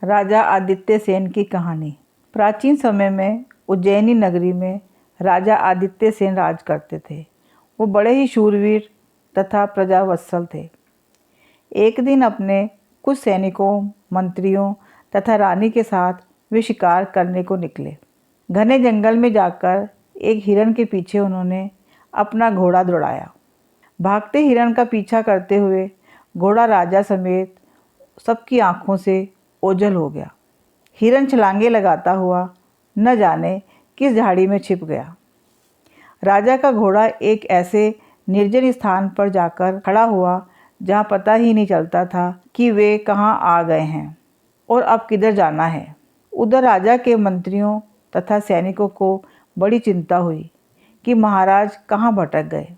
राजा आदित्य सेन की कहानी। प्राचीन समय में उज्जैनी नगरी में राजा आदित्य सेन राज करते थे। वो बड़े ही शूरवीर तथा प्रजावत्सल थे। एक दिन अपने कुछ सैनिकों, मंत्रियों तथा रानी के साथ वे शिकार करने को निकले। घने जंगल में जाकर एक हिरण के पीछे उन्होंने अपना घोड़ा दौड़ाया। भागते हिरण का पीछा करते हुए घोड़ा राजा समेत सबकी आंखों से ओझल हो गया। हिरण छलांगे लगाता हुआ न जाने किस झाड़ी में छिप गया। राजा का घोड़ा एक ऐसे निर्जन स्थान पर जाकर खड़ा हुआ जहाँ पता ही नहीं चलता था कि वे कहाँ आ गए हैं और अब किधर जाना है। उधर राजा के मंत्रियों तथा सैनिकों को बड़ी चिंता हुई कि महाराज कहाँ भटक गए।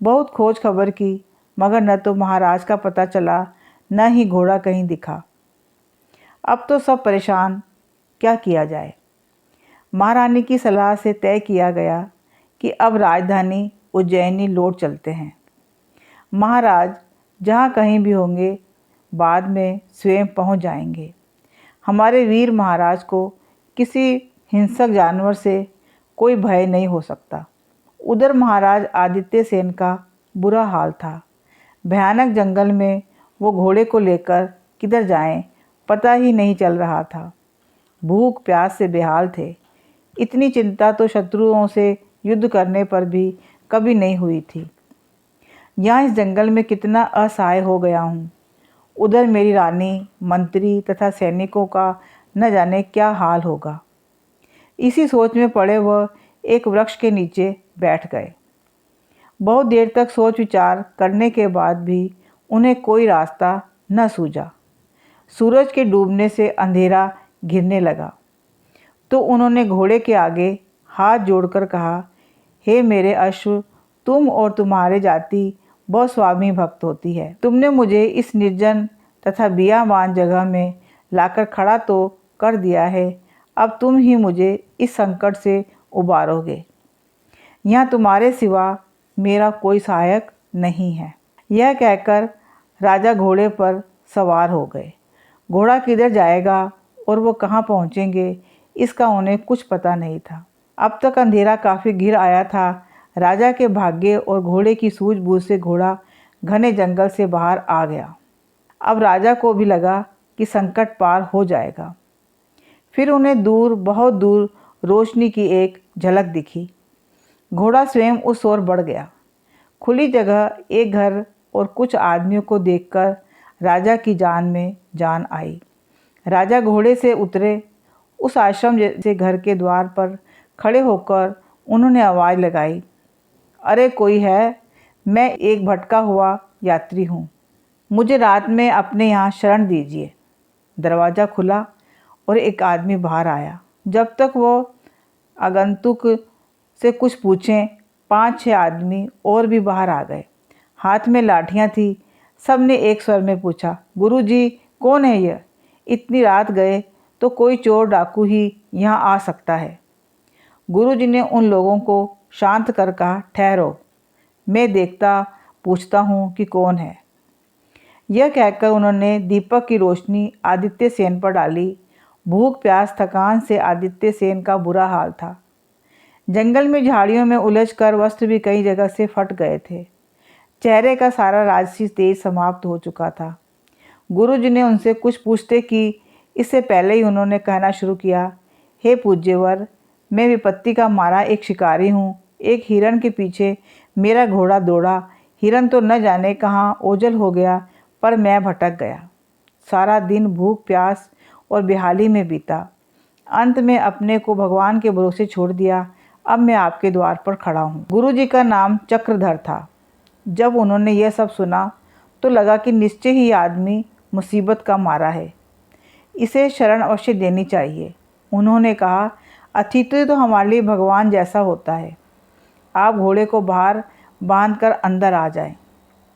बहुत खोज खबर की, मगर न तो महाराज का पता चला, न ही घोड़ा कहीं दिखा। अब तो सब परेशान, क्या किया जाए। महारानी की सलाह से तय किया गया कि अब राजधानी उज्जैनी लौट चलते हैं। महाराज जहाँ कहीं भी होंगे बाद में स्वयं पहुँच जाएंगे। हमारे वीर महाराज को किसी हिंसक जानवर से कोई भय नहीं हो सकता। उधर महाराज आदित्य सेन का बुरा हाल था। भयानक जंगल में वो घोड़े को लेकर किधर जाएं पता ही नहीं चल रहा था। भूख प्यास से बेहाल थे। इतनी चिंता तो शत्रुओं से युद्ध करने पर भी कभी नहीं हुई थी। यहाँ इस जंगल में कितना असहाय हो गया हूँ। उधर मेरी रानी, मंत्री तथा सैनिकों का न जाने क्या हाल होगा। इसी सोच में पड़े वह एक वृक्ष के नीचे बैठ गए। बहुत देर तक सोच विचार करने के बाद भी उन्हें कोई रास्ता न सूझा। सूरज के डूबने से अंधेरा घिरने लगा तो उन्होंने घोड़े के आगे हाथ जोड़कर कहा, हे मेरे अश्व, तुम और तुम्हारे जाति बहुत स्वामी भक्त होती है। तुमने मुझे इस निर्जन तथा बियाबान जगह में लाकर खड़ा तो कर दिया है। अब तुम ही मुझे इस संकट से उबारोगे। यहाँ तुम्हारे सिवा मेरा कोई सहायक नहीं है। यह कहकर राजा घोड़े पर सवार हो गए। घोड़ा किधर जाएगा और वो कहाँ पहुँचेंगे, इसका उन्हें कुछ पता नहीं था। अब तक अंधेरा काफ़ी घिर आया था। राजा के भाग्य और घोड़े की सूझबूझ से घोड़ा घने जंगल से बाहर आ गया। अब राजा को भी लगा कि संकट पार हो जाएगा। फिर उन्हें दूर, बहुत दूर रोशनी की एक झलक दिखी। घोड़ा स्वयं उस ओर बढ़ गया। खुली जगह, एक घर और कुछ आदमियों को देखकर राजा की जान में जान आई। राजा घोड़े से उतरे। उस आश्रम जैसे घर के द्वार पर खड़े होकर उन्होंने आवाज़ लगाई, अरे कोई है? मैं एक भटका हुआ यात्री हूँ। मुझे रात में अपने यहाँ शरण दीजिए। दरवाज़ा खुला और एक आदमी बाहर आया। जब तक वो आगंतुक से कुछ पूछें, 5-6 आदमी और भी बाहर आ गए। हाथ में लाठियाँ थी। सब ने एक स्वर में पूछा, गुरुजी कौन है यह? इतनी रात गए तो कोई चोर डाकू ही यहाँ आ सकता है। गुरुजी ने उन लोगों को शांत कर कहा, ठहरो, मैं देखता पूछता हूँ कि कौन है। यह कहकर उन्होंने दीपक की रोशनी आदित्य सेन पर डाली। भूख प्यास थकान से आदित्य सेन का बुरा हाल था। जंगल में झाड़ियों में उलझकर वस्त्र भी कई जगह से फट गए थे। चेहरे का सारा राजसी तेज समाप्त हो चुका था। गुरुजी ने उनसे कुछ पूछते कि इससे पहले ही उन्होंने कहना शुरू किया, हे पूज्यवर, मैं विपत्ति का मारा एक शिकारी हूँ। एक हिरण के पीछे मेरा घोड़ा दौड़ा। हिरण तो न जाने कहाँ ओझल हो गया, पर मैं भटक गया। सारा दिन भूख प्यास और बेहाली में बीता। अंत में अपने को भगवान के भरोसे छोड़ दिया। अब मैं आपके द्वार पर खड़ा हूँ। गुरुजी का नाम चक्रधर था। जब उन्होंने यह सब सुना तो लगा कि निश्चय ही आदमी मुसीबत का मारा है, इसे शरण अवश्य देनी चाहिए। उन्होंने कहा, अतिथि तो हमारे लिए भगवान जैसा होता है। आप घोड़े को बाहर बांधकर अंदर आ जाएं।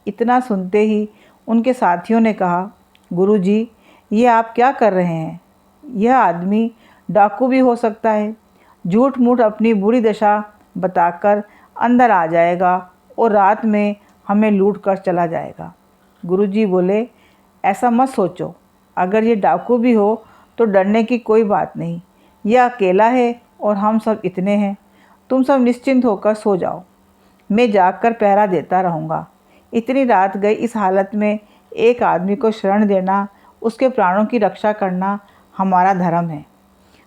इतना सुनते ही उनके साथियों ने कहा, गुरुजी, ये आप क्या कर रहे हैं? यह आदमी डाकू भी हो सकता है। झूठ मूठ अपनी बुरी दशा बताकर अंदर आ जाएगा और रात में हमें लूट कर चला जाएगा। गुरुजी बोले, ऐसा मत सोचो। अगर ये डाकू भी हो तो डरने की कोई बात नहीं। यह अकेला है और हम सब इतने हैं। तुम सब निश्चिंत होकर सो जाओ, मैं जागकर पहरा देता रहूँगा। इतनी रात गई, इस हालत में एक आदमी को शरण देना, उसके प्राणों की रक्षा करना हमारा धर्म है।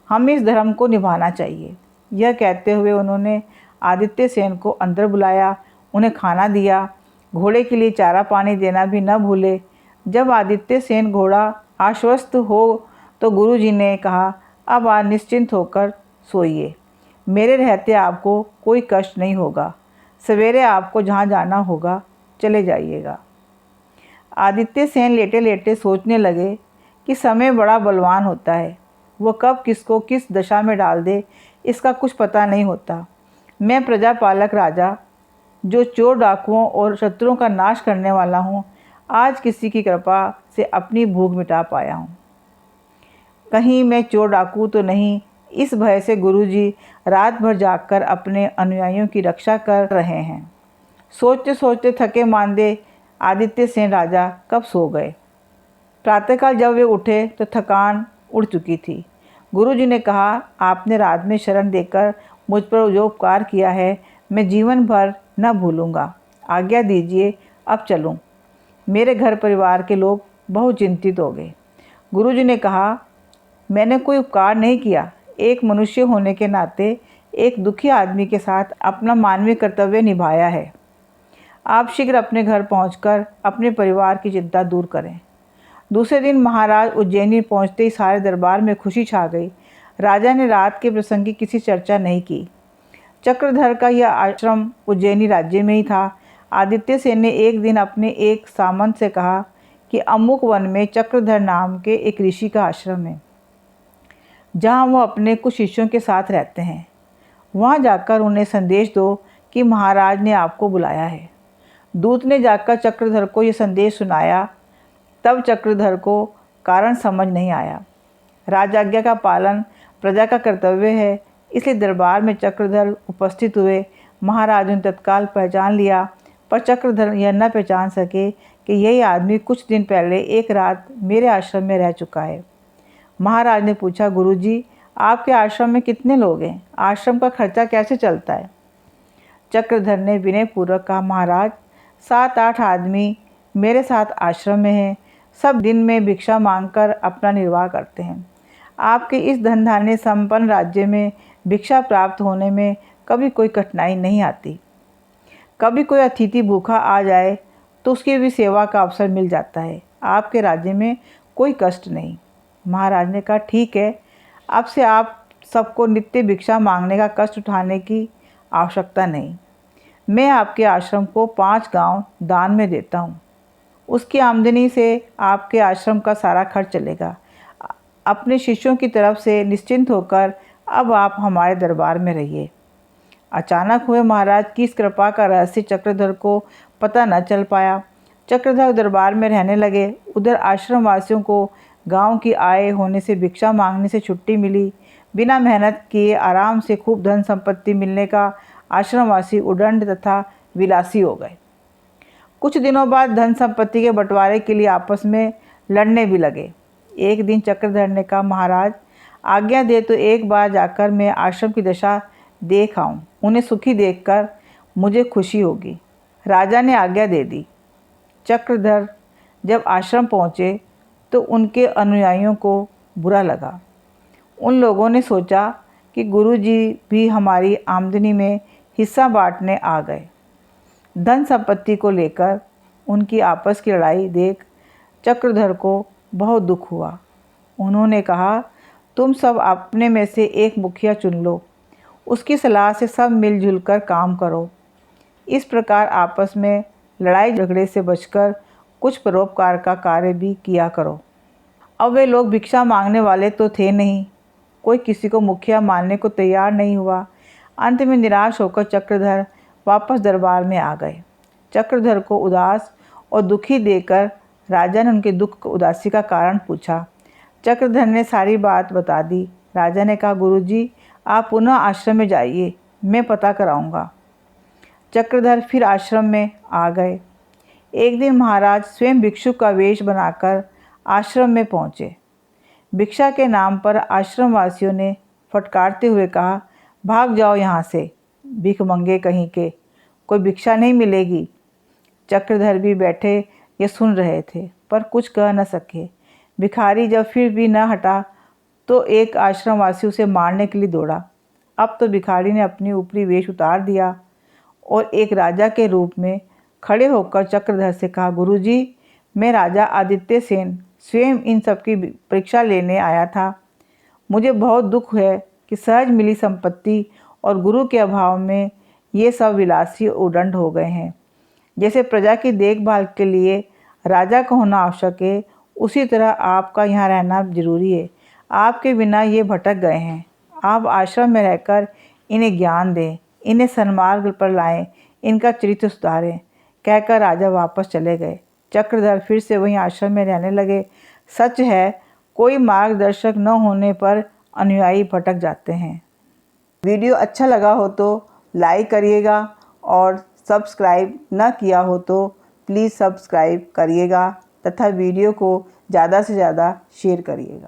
हमें इस धर्म को निभाना चाहिए। यह कहते हुए उन्होंने आदित्य सेन को अंदर बुलाया, उन्हें खाना दिया, घोड़े के लिए चारा पानी देना भी न भूले। जब आदित्य सेन घोड़ा आश्वस्त हो तो गुरुजी ने कहा, अब आज निश्चिंत होकर सोइए, मेरे रहते आपको कोई कष्ट नहीं होगा। सवेरे आपको जहाँ जाना होगा चले जाइएगा। आदित्य सेन लेटे लेटे सोचने लगे कि समय बड़ा बलवान होता है, वो कब किसको किस दशा में डाल दे इसका कुछ पता नहीं होता। मैं प्रजापालक राजा, जो चोर डाकुओं और शत्रुओं का नाश करने वाला हूँ, आज किसी की कृपा से अपनी भूख मिटा पाया हूँ। कहीं मैं चोर डाकू तो नहीं, इस भय से गुरुजी रात भर जागकर अपने अनुयायियों की रक्षा कर रहे हैं। सोचते सोचते थके मांदे आदित्य सेन राजा कब सो गए। प्रातःकाल जब वे उठे तो थकान उड़ चुकी थी। गुरुजी ने कहा, आपने रात में शरण देकर मुझ पर जो उपकार किया है मैं जीवन भर न भूलूंगा। आज्ञा दीजिए, अब चलूं। मेरे घर परिवार के लोग बहुत चिंतित हो गए। गुरुजी ने कहा, मैंने कोई उपकार नहीं किया। एक मनुष्य होने के नाते एक दुखी आदमी के साथ अपना मानवीय कर्तव्य निभाया है। आप शीघ्र अपने घर पहुंचकर अपने परिवार की चिंता दूर करें। दूसरे दिन महाराज उज्जैनी पहुंचते ही सारे दरबार में खुशी छा गई। राजा ने रात के प्रसंग की किसी चर्चा नहीं की। चक्रधर का यह आश्रम उज्जैनी राज्य में ही था। आदित्य सेन ने एक दिन अपने एक सामंत से कहा कि अमुक वन में चक्रधर नाम के एक ऋषि का आश्रम है, जहाँ वो अपने कुछ शिष्यों के साथ रहते हैं। वहाँ जाकर उन्हें संदेश दो कि महाराज ने आपको बुलाया है। दूत ने जाकर चक्रधर को यह संदेश सुनाया। तब चक्रधर को कारण समझ नहीं आया। राजाज्ञा का पालन प्रजा का कर्तव्य है, इसलिए दरबार में चक्रधर उपस्थित हुए। महाराज ने तत्काल पहचान लिया, पर चक्रधर यह न पहचान सके कि यही आदमी कुछ दिन पहले एक रात मेरे आश्रम में रह चुका है। महाराज ने पूछा, गुरुजी, आपके आश्रम में कितने लोग हैं? आश्रम का खर्चा कैसे चलता है? चक्रधर ने विनयपूर्वक कहा, महाराज, 7-8 आदमी मेरे साथ आश्रम में हैं। सब दिन में भिक्षा मांगकर अपना निर्वाह करते हैं। आपके इस धन धान्य संपन्न राज्य में भिक्षा प्राप्त होने में कभी कोई कठिनाई नहीं आती। कभी कोई अतिथि भूखा आ जाए तो उसकी भी सेवा का अवसर मिल जाता है। आपके राज्य में कोई कष्ट नहीं। महाराज ने कहा, ठीक है, अब से आप सबको नित्य भिक्षा मांगने का कष्ट उठाने की आवश्यकता नहीं। मैं आपके आश्रम को 5 गांव दान में देता हूँ। उसकी आमदनी से आपके आश्रम का सारा खर्च चलेगा। अपने शिष्यों की तरफ से निश्चिंत होकर अब आप हमारे दरबार में रहिए। अचानक हुए महाराज की इस कृपा का रहस्य चक्रधर को पता न चल पाया। चक्रधर दरबार में रहने लगे। उधर आश्रम वासियों को गांव की आय होने से भिक्षा मांगने से छुट्टी मिली। बिना मेहनत किए आराम से खूब धन संपत्ति मिलने का आश्रमवासी उदंड तथा विलासी हो गए। कुछ दिनों बाद धन संपत्ति के बंटवारे के लिए आपस में लड़ने भी लगे। एक दिन चक्रधर ने कहा, महाराज, आज्ञा दे तो एक बार जाकर मैं आश्रम की दशा देख आऊं। उन्हें सुखी देखकर मुझे खुशी होगी। राजा ने आज्ञा दे दी। चक्रधर जब आश्रम पहुँचे तो उनके अनुयायियों को बुरा लगा। उन लोगों ने सोचा कि गुरुजी भी हमारी आमदनी में हिस्सा बांटने आ गए। धन संपत्ति को लेकर उनकी आपस की लड़ाई देख चक्रधर को बहुत दुख हुआ। उन्होंने कहा, तुम सब अपने में से एक मुखिया चुन लो, उसकी सलाह से सब मिलजुल कर काम करो। इस प्रकार आपस में लड़ाई झगड़े से बचकर कुछ परोपकार का कार्य भी किया करो। अब वे लोग भिक्षा मांगने वाले तो थे नहीं, कोई किसी को मुखिया मानने को तैयार नहीं हुआ। अंत में निराश होकर चक्रधर वापस दरबार में आ गए। चक्रधर को उदास और दुखी देखकर राजा ने उनके दुख उदासी का कारण पूछा। चक्रधर ने सारी बात बता दी। राजा ने कहा, गुरुजी, आप पुनः आश्रम में जाइए, मैं पता कराऊंगा। चक्रधर फिर आश्रम में आ गए। एक दिन महाराज स्वयं भिक्षु का वेश बनाकर आश्रम में पहुँचे। भिक्षा के नाम पर आश्रम वासियों ने फटकारते हुए कहा, भाग जाओ यहाँ से, भिखमंगे कहीं के, कोई भिक्षा नहीं मिलेगी। चक्रधर भी बैठे ये सुन रहे थे पर कुछ कह न सके। भिखारी जब फिर भी न हटा तो एक आश्रमवासी उसे मारने के लिए दौड़ा। अब तो भिखारी ने अपनी ऊपरी वेश उतार दिया और एक राजा के रूप में खड़े होकर चक्रधर से कहा, गुरुजी, मैं राजा आदित्य सेन स्वयं इन सब की परीक्षा लेने आया था। मुझे बहुत दुख है कि सहज मिली संपत्ति और गुरु के अभाव में ये सब विलासी उदंड हो गए हैं। जैसे प्रजा की देखभाल के लिए राजा का होना आवश्यक है, उसी तरह आपका यहाँ रहना जरूरी है। आपके बिना ये भटक गए हैं। आप आश्रम में रहकर इन्हें ज्ञान दें, इन्हें सन्मार्ग पर लाएं, इनका चरित्र सुधारें, कहकर राजा वापस चले गए। चक्रधर फिर से वहीं आश्रम में रहने लगे। सच है, कोई मार्गदर्शक न होने पर अनुयायी भटक जाते हैं। वीडियो अच्छा लगा हो तो लाइक करिएगा और सब्सक्राइब न किया हो तो प्लीज़ सब्सक्राइब करिएगा तथा वीडियो को ज़्यादा से ज़्यादा शेयर करिएगा।